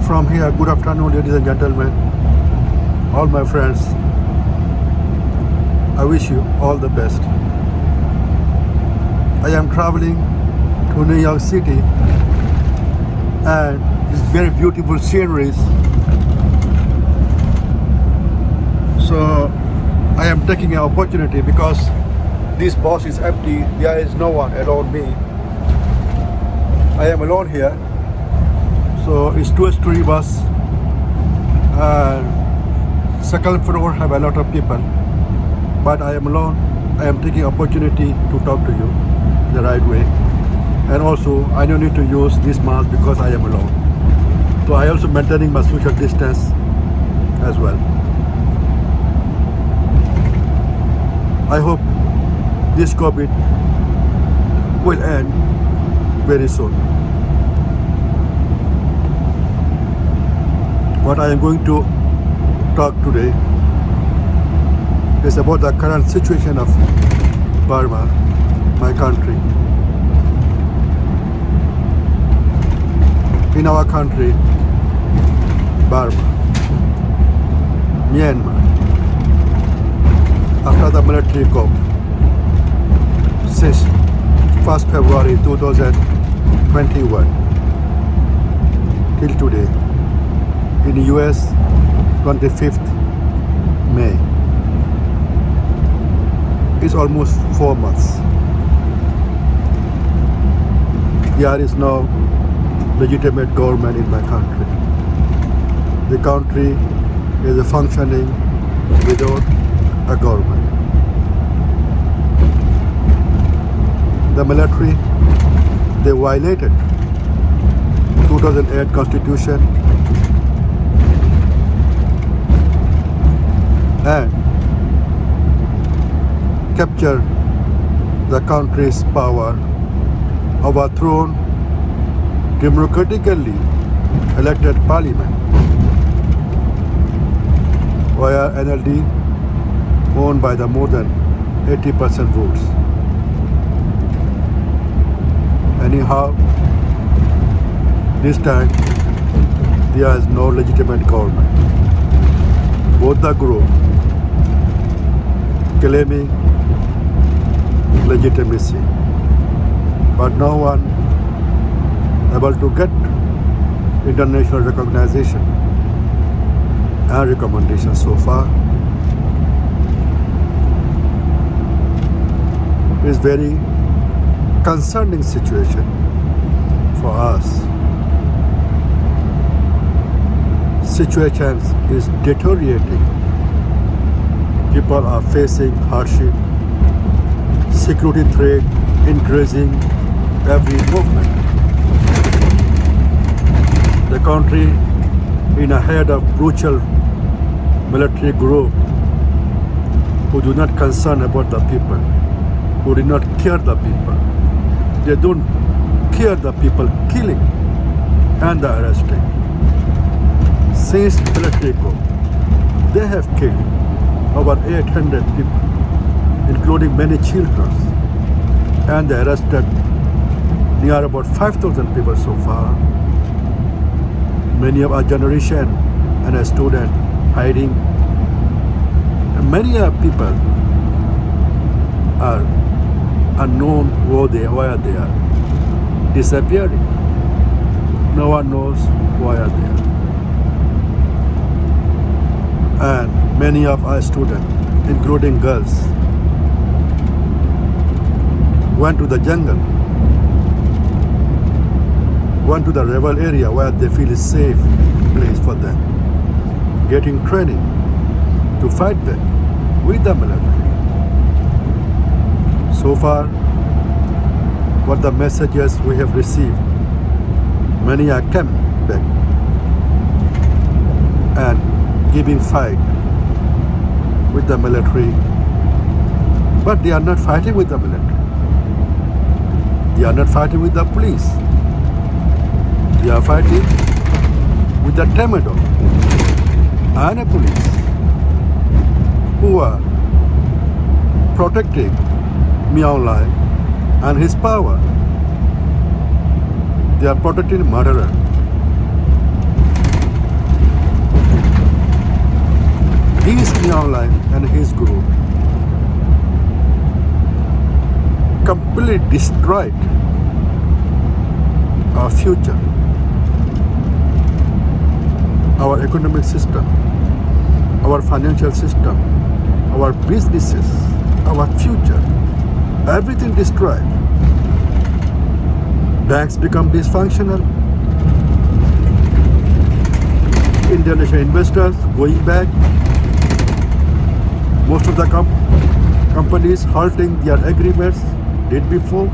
from here, good afternoon, ladies and gentlemen, all my friends. I wish you all the best. I am traveling to New York City and it's very beautiful sceneries. So I am taking an opportunity because this bus is empty. There is no one alone me. I am alone here. So it's two-story bus. Second floor have a lot of people, but I am alone. I am taking opportunity to talk to you the right way, and also I don't need to use this mask because I am alone. So I also maintaining my social distance as well. I hope this COVID will end very soon. What I am going to talk today is about the current situation of Burma, my country. In our country, Burma, Myanmar, after the military coup, since 1st February 2021 till today, in the US 25th May. It's almost 4 months. There is no legitimate government in my country. The country is functioning without a government. The military, they violated 2008 Constitution and capture the country's power, overthrown democratically elected parliament, where NLD owned by the more than 80% votes. Anyhow, this time there is no legitimate government. Both the group claiming legitimacy, but no one able to get international recognition and recommendation so far. It's very concerning situation for us. Situation is deteriorating. People are facing hardship, security threat increasing every movement. The country in a head of brutal military group who do not concern about the people, who do not care the people. They don't care the people killing and the arresting. Since military coup, they have killed over 800 people, including many children, and they arrested near about 5,000 people so far. Many of our generation and a student hiding. And many people are unknown where they are, disappearing. No one knows where they are. And many of our students, including girls, went to the jungle, went to the rebel area where they feel is safe place for them, getting training to fight back with the military. So far, what the messages we have received, many are come back and giving fight with the military, but they are not fighting with the military. They are not fighting with the police. They are fighting with the Tamado and the police who are protecting Myanmar and his power. They are protecting murderer. His Myanmar and his group completely destroyed our future, our economic system, our financial system, our businesses, our future. Everything destroyed. Banks become dysfunctional. International investors going back. Most of the companies halting their agreements did before.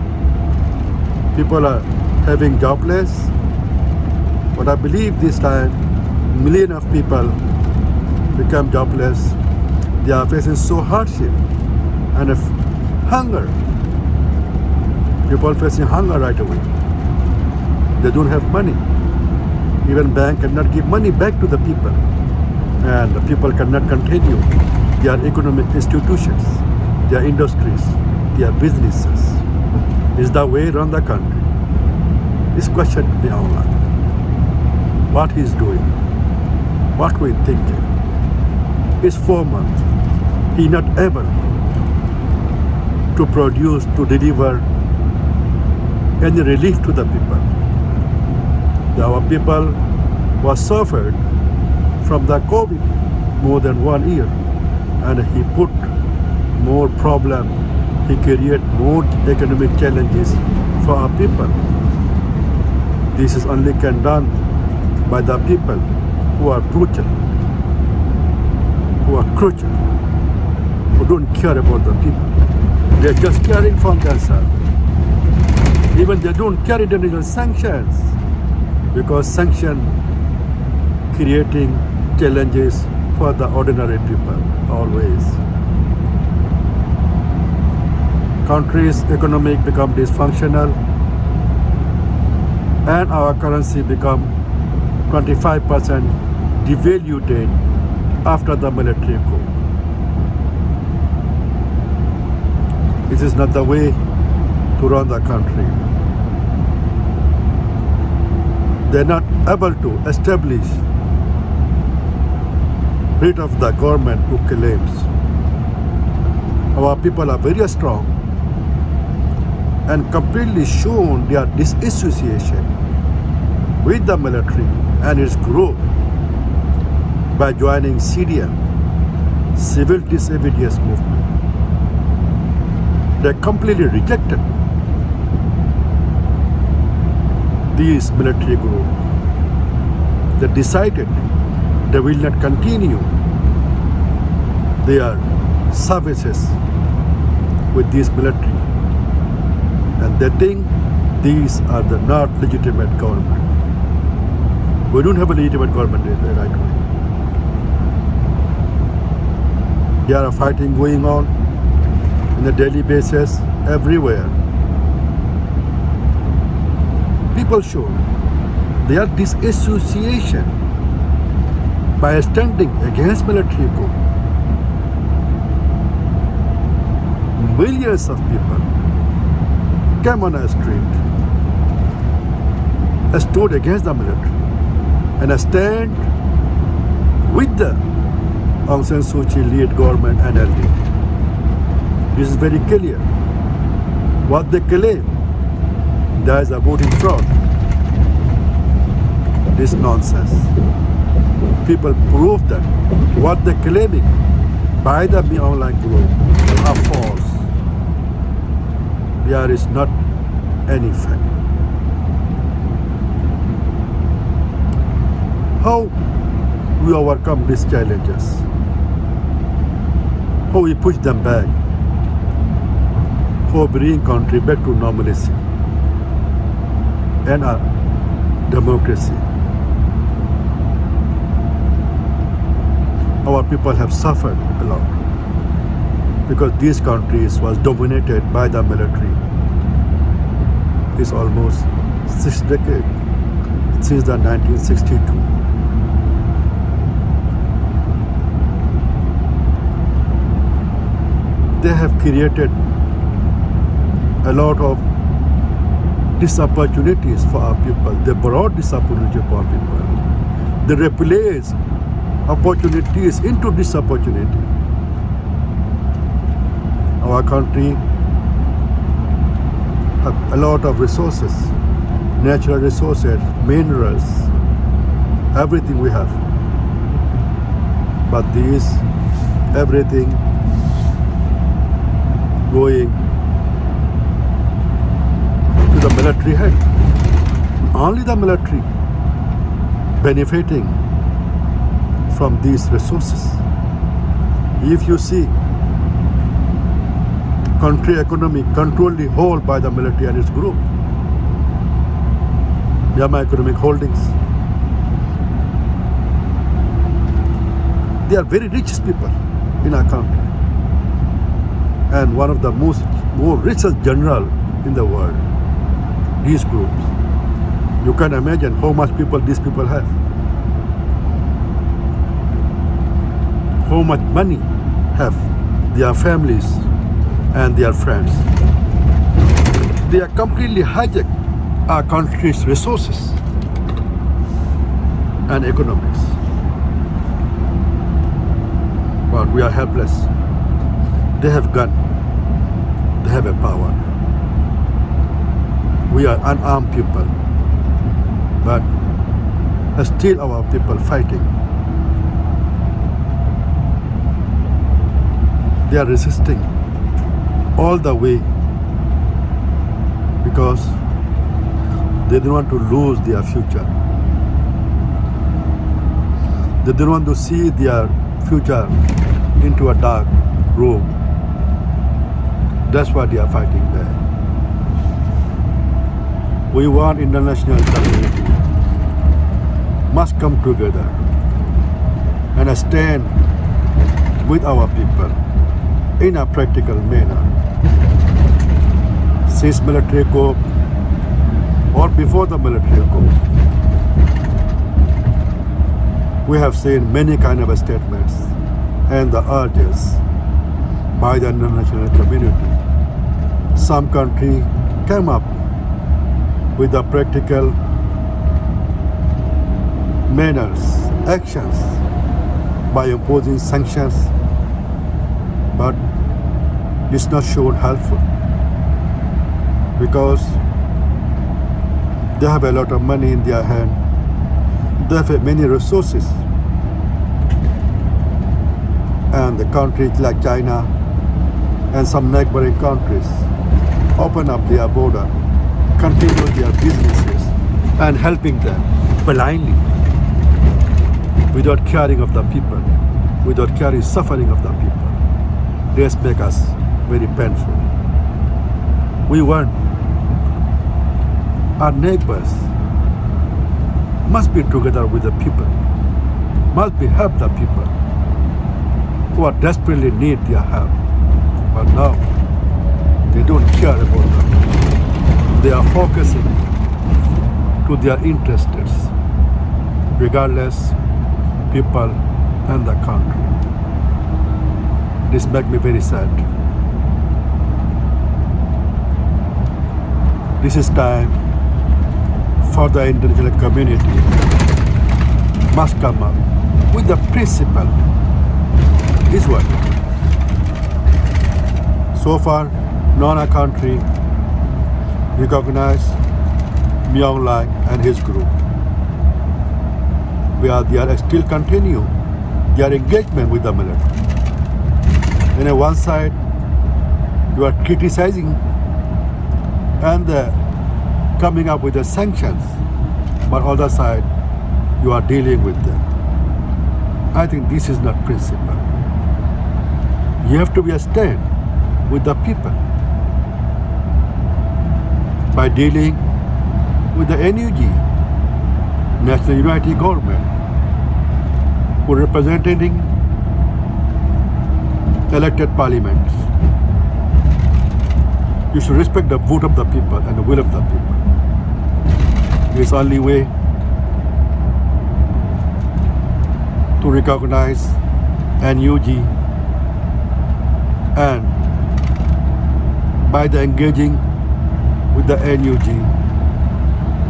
People are having jobless. But I believe this time millions of people become jobless. They are facing so hardship and hunger. People facing hunger right away. They don't have money. Even bank cannot give money back to the people. And the people cannot continue their economic institutions, their industries, their businesses. Is the way around the country? This question to be online. What he's doing, what we're thinking. It's 4 months. He not able to produce, to deliver any relief to the people. Our people was suffered from the COVID more than 1 year, and he put more problem. He create more economic challenges for our people. This is only can done by the people who are brutal, who are cruel, who don't care about the people. They're just caring for themselves. Even they don't care international sanctions, because sanction creating challenges for the ordinary people always. Countries' economic become dysfunctional and our currency become 25% devalued after the military coup. This is not the way to run the country. They're not able to establish rid of the government who claims. Our people are very strong and completely shown their disassociation with the military and its group by joining CDM, Civil Disobedience Movement. They completely rejected these military group. They decided they will not continue their services with this military, and they think these are the not legitimate government. We don't have a legitimate government right away. There are fighting going on on a daily basis everywhere. People show their disassociation by standing against military coup. Millions of people came on a street, stood against the military, and stand with the Aung San Suu Kyi lead government NLD. This is very clear. What they claim, there is a voting fraud. This nonsense. People prove that what they're claiming by the online group are false. There is not any fact. How we overcome these challenges? How we push them back? How bring country back to normalcy and a democracy? Our people have suffered a lot because these countries was dominated by the military. It's almost 6 decades since the 1962. They have created a lot of opportunities for our people. They brought this opportunity for our people. They replaced opportunities into this opportunity. Our country have a lot of resources, natural resources, minerals, everything we have. But these, everything going to the military head. Only the military benefiting from these resources. If you see country economy controlled the whole by the military and its group, Myanmar Economic Holdings, they are very rich people in our country and one of the more richest general in the world. These groups, you can imagine how much people these people have, how much money have their families and their friends. They are completely hijacked our country's resources and economics. But we are helpless. They have gun. They have a power. We are unarmed people, but still our people fighting. They are resisting all the way because they don't want to lose their future. They don't want to see their future into a dark room. That's why they are fighting back. We want international community must come together and stand with our people in a practical manner. Since military coup or before the military coup, we have seen many kind of statements and the urges by the international community. Some country came up with the practical manners, actions by imposing sanctions, but it's not shown helpful because they have a lot of money in their hand. They have many resources, and the countries like China and some neighboring countries open up their border, continue their businesses and helping them blindly without caring of the people, without caring suffering of the people. This makes us very painful. We want our neighbors must be together with the people, must be help the people who are desperately need their help. But now they don't care about them. They are focusing to their interests, regardless people and the country. This makes me very sad. This is time for the international community must come up with the principle. This one. So far, none a country recognized Myung Lai and his group. Where they are still continue their engagement with the military. And on one side, you are criticizing and coming up with the sanctions, but on the other side, you are dealing with them. I think this is not principle. You have to be a stand with the people by dealing with the NUG, National Unity Government, who representing elected parliaments. You should respect the vote of the people and the will of the people. It's the only way to recognize NUG, and by the engaging with the NUG,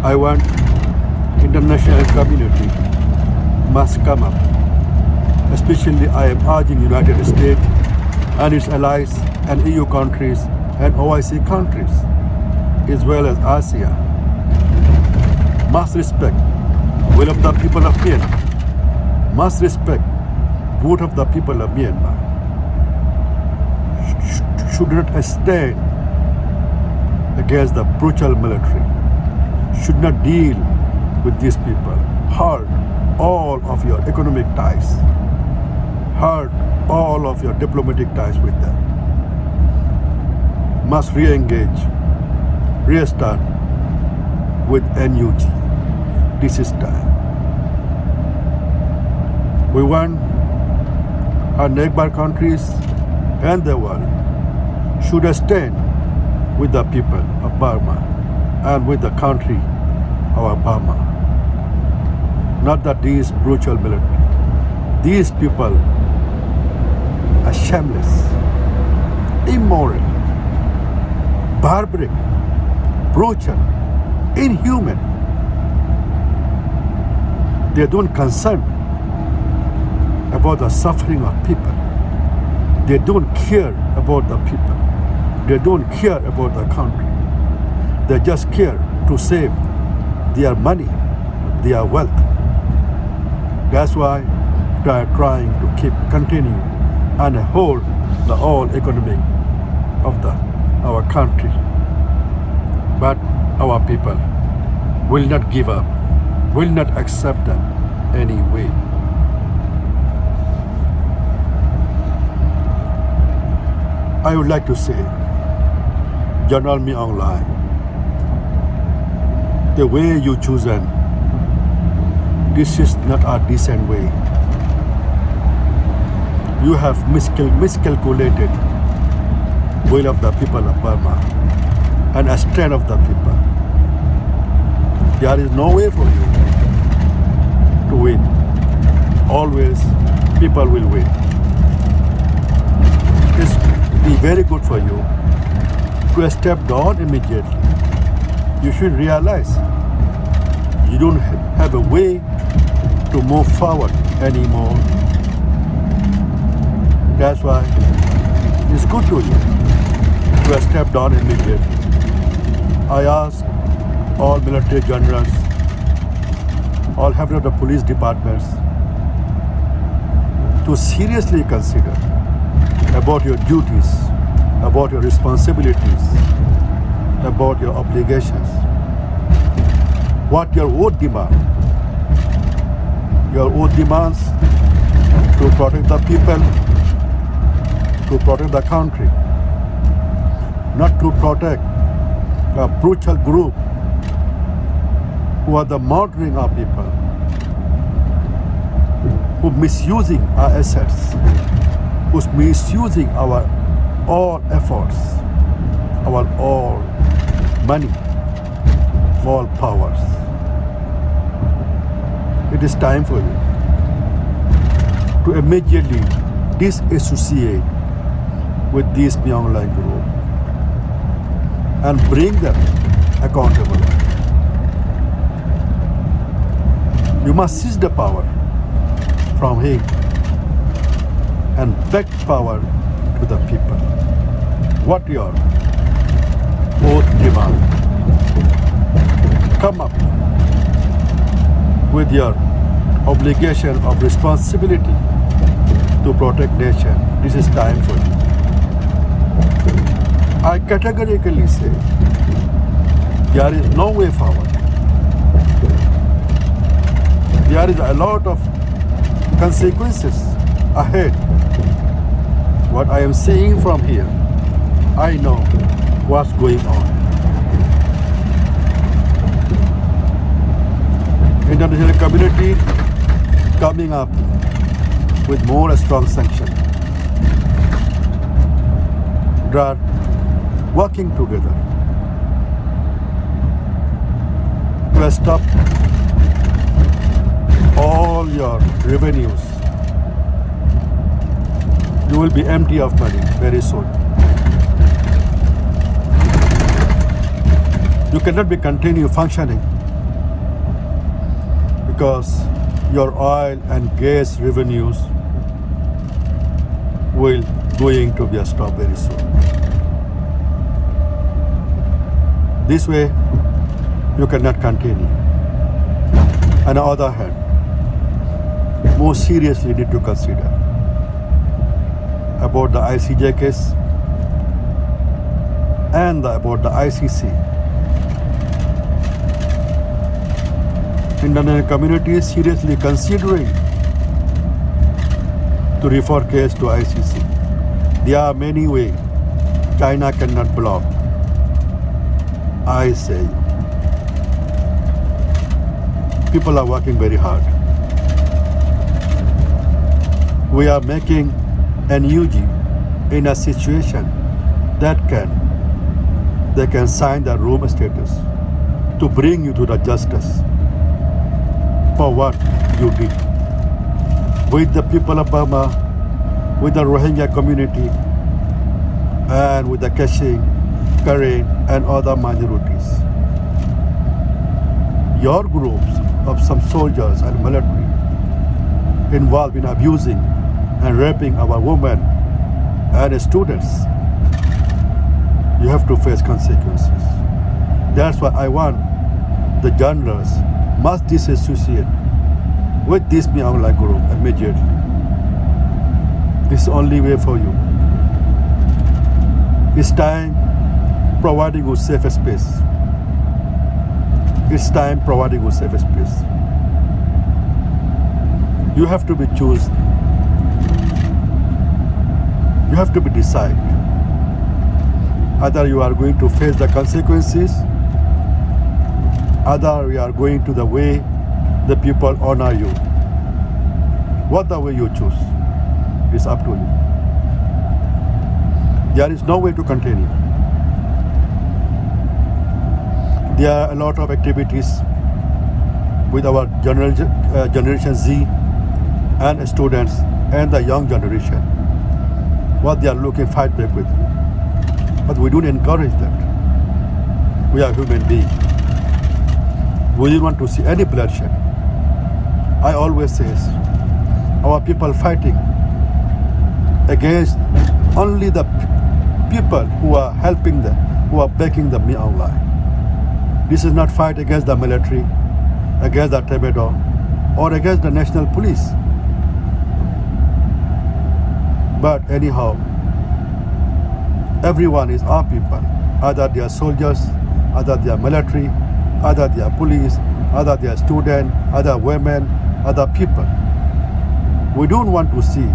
I want international community must come up Especially I am urging United States and its allies and EU countries and OIC countries as well as Asia must respect will of the people of Myanmar, must respect vote of the people of Myanmar, should not stand against the brutal military, should not deal with these people, hurt all of your economic ties, hurt all of your diplomatic ties with them, must re-engage, restart with NUG. This is time. We want our neighbor countries and the world should stand with the people of Burma and with the country of Burma. Not that these brutal military. These people are shameless, immoral, barbaric, brutal, inhuman. They don't concern about the suffering of people. They don't care about the people. They don't care about the country. They just care to save their money, their wealth. That's why they are trying to keep continuing and hold the whole economy of our country. But our people will not give up, will not accept them anyway. I would like to say, journal me online. The way you chosen, this is not a decent way. You have miscalculated will of the people of Burma and a strength of the people. There is no way for you to win. Always people will win. It's be very good for you to step down immediately. You should realize you don't have a way to move forward anymore. That's why it's good to you to step down immediately. I ask all military generals, all heads of the police departments to seriously consider about your duties, about your responsibilities, about your obligations. What your oath demands. Your oath demands to protect the people, to protect the country, not to protect a brutal group who are the murdering our people, who misusing our assets, who's misusing our all efforts, our all money, all powers. It is time for you to immediately disassociate with this Myanmar group and bring them accountable. You must seize the power from him and back power to the people. What your oath demand? Come up with your obligation of responsibility to protect nation. This is time for you. I categorically say there is no way forward. There is a lot of consequences ahead. What I am seeing from here, I know what's going on. International community coming up with more strong sanctions. They are working together to stop all your revenues. You will be empty of money very soon. You cannot be continue functioning because your oil and gas revenues will going to be stopped very soon. This way, you cannot continue. On the other hand, more seriously need to consider about the ICJ case and about the ICC. International community is seriously considering to refer case to ICC. There are many ways China cannot block. I say people are working very hard. We are making NUG in a situation that they can sign the Rome status to bring you to the justice for what you did with the people of Burma, with the Rohingya community, and with the Kachin, Karen, and other minorities. Your groups of some soldiers and military involved in abusing and raping our women and students, you have to face consequences. That's why I want the journalists must disassociate with this Myanmar group immediately. This is the only way for you. It's time providing you safe space. It's time providing you safe space. You have to be choose. You have to be decide. Either you are going to face the consequences, either you are going to the way the people honor you. What the way you choose is up to you. There is no way to continue. There are a lot of activities with our Generation Z and students and the young generation. What they are looking fight back with you. But we don't encourage that. We are human beings. We don't want to see any bloodshed. I always say, our people fighting against only the people who are helping them, who are backing the Myanmar. This is not fight against the military, against the Tibetans, or against the national police. But anyhow, everyone is our people. Either they are soldiers, either they are military, either they are police, either they are students, other women, other people. We don't want to see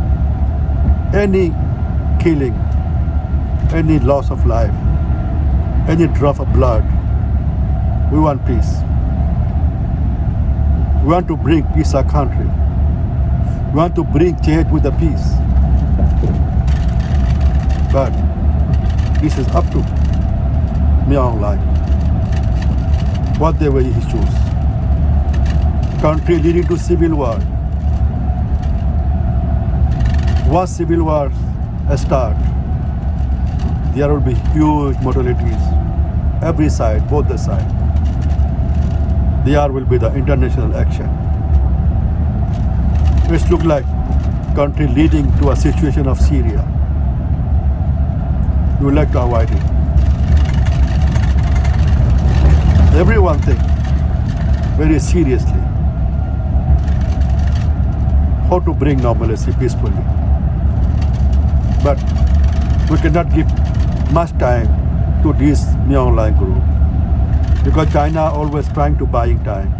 any killing, any loss of life, any drop of blood. We want peace. We want to bring peace to our country. We want to bring change with the peace. But this is up to Myanmar. What they will choose. Country leading to civil war. Once civil war start, there will be huge mortalities. Every side, both the sides. There will be the international action. It looks like country leading to a situation of Syria. We would like to avoid it. Everyone thinks very seriously how to bring normalcy peacefully. But we cannot give much time to this Myanmar group because China always trying to buying time,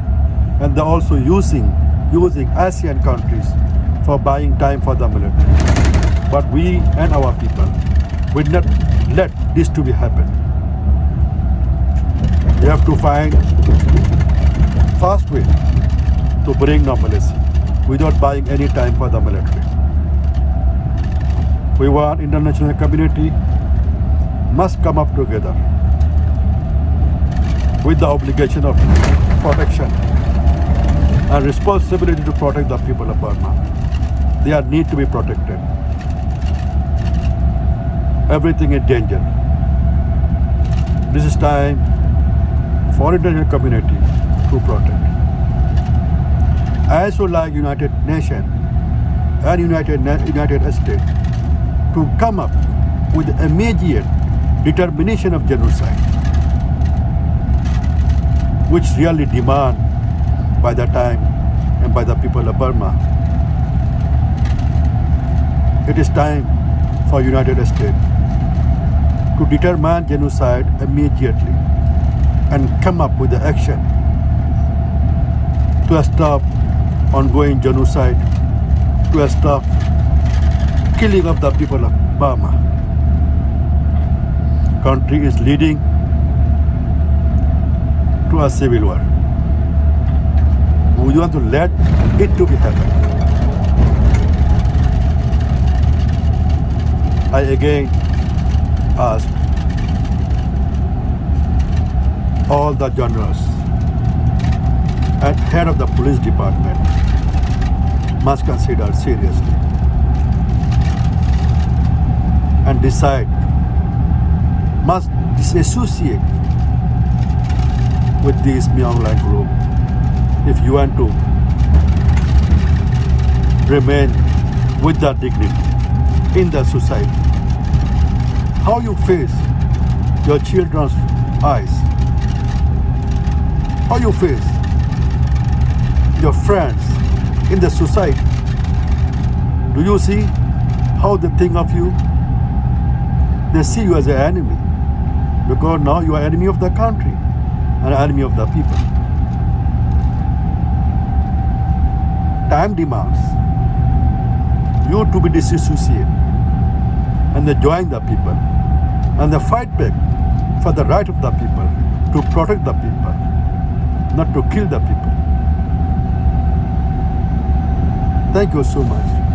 and they're also using ASEAN countries for buying time for the military. But we and our people will not let this to be happen. We have to find fast way to bring normalcy without buying any time for the military. We want international community must come up together with the obligation of protection and responsibility to protect the people of Burma. They are need to be protected. Everything in danger. This is time for international community to protect. I also like United Nations and United States to come up with immediate determination of genocide, which really demand by the time and by the people of Burma. It is time for United States to determine genocide immediately and come up with the action to stop ongoing genocide, to stop killing of the people of Burma. Country is leading to a civil war. We want to let it to be happen. I again ask all the generals and head of the police department must consider seriously and decide, must disassociate with this Myanmar group if you want to remain with the dignity in the society. How you face your children's eyes, how you face your friends in the society. Do you see how they think of you? They see you as an enemy, because now you are enemy of the country and enemy of the people. Time demands you to be disassociated and they join the people and they fight back for the right of the people, to protect the people, not to kill the people. Thank you so much.